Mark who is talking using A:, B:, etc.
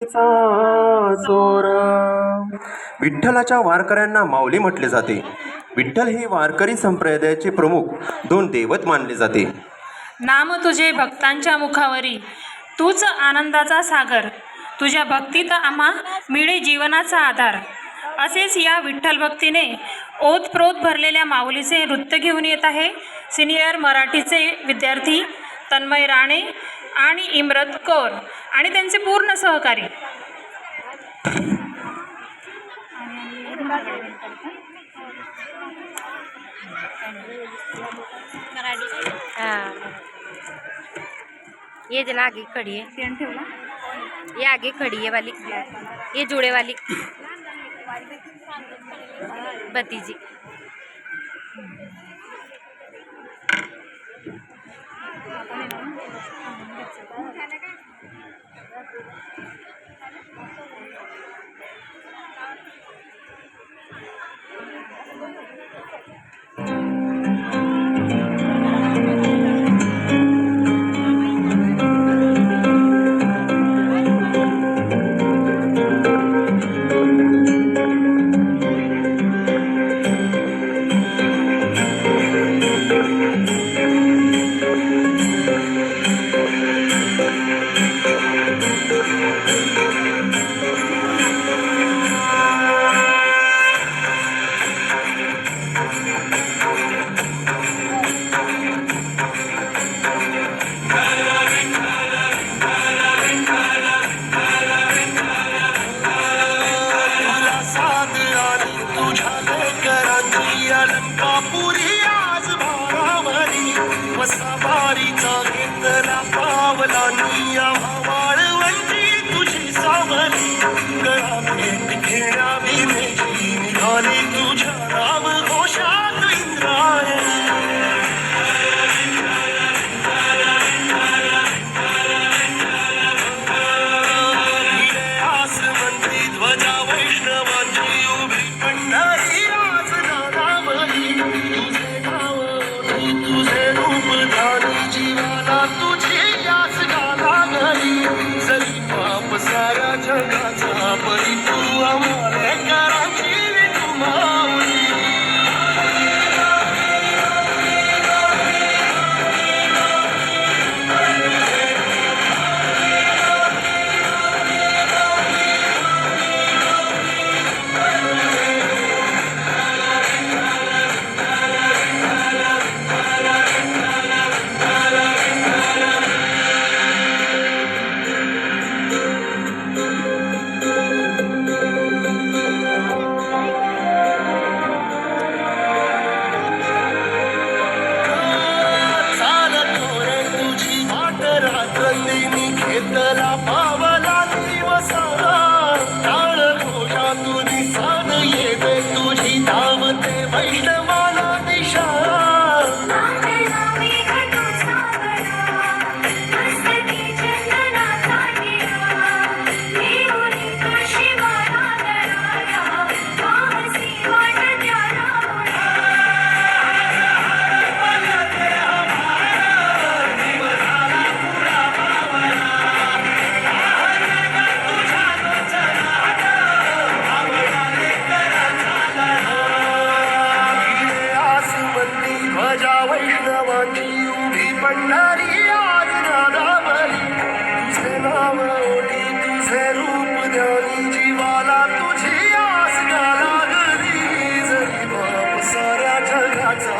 A: चोर. विठ्ठलाच्या वारकऱ्यांना माऊली म्हटले जाते. विठ्ठल हे वारकरी संप्रदायाचे प्रमुख दोन दैवत मानले जाते.
B: नाम तुझे भक्तांच्या मुखावरी, तूच आनंदाचा सागर. तुझ्या भक्तीत आम्हा मिळे जीवनाचा आधार. असेच या विठ्ठल भक्तीने ओतप्रोत भरलेल्या माऊलीचे नृत्य घेऊन येत आहे सिनियर मराठीचे विद्यार्थी तन्मय राणे आणि इम्रत कौर आणि त्यांचे पूर्ण सहकारी.
C: ये जना आगे खड़ी है, ये आगे खड़ी है वाली, ये जुड़े वाली भतीजी.
D: सवारीचा घेतला पावला निया वाळवंटी तुझी सावली. गळा भेट घेण्या विधेची निघाली तुझ्या नाम घोषात इंद्रायणी. आसमंती ध्वजा वैष्णवांची उभी पंढरी आज नानावली. तुझे नाव तुझे रूप धारी जीवाला तुझी यास गाला घरी. जरी पाप साऱ्या जगाचा परी तू आम्हाला कराची तू माऊली. घेतला पावला दिवसाला टाळ घोषातून सान येते तुझी धावते वैष्णवाला दिशा. ध्वजा वैष्णवांची उभी पंढरी आज नादावली. तुझे नाव ओढी तुझे रूप ध्यानी जीवाला तुझी आस गाला घरी. जरी बाप साऱ्या जगाचा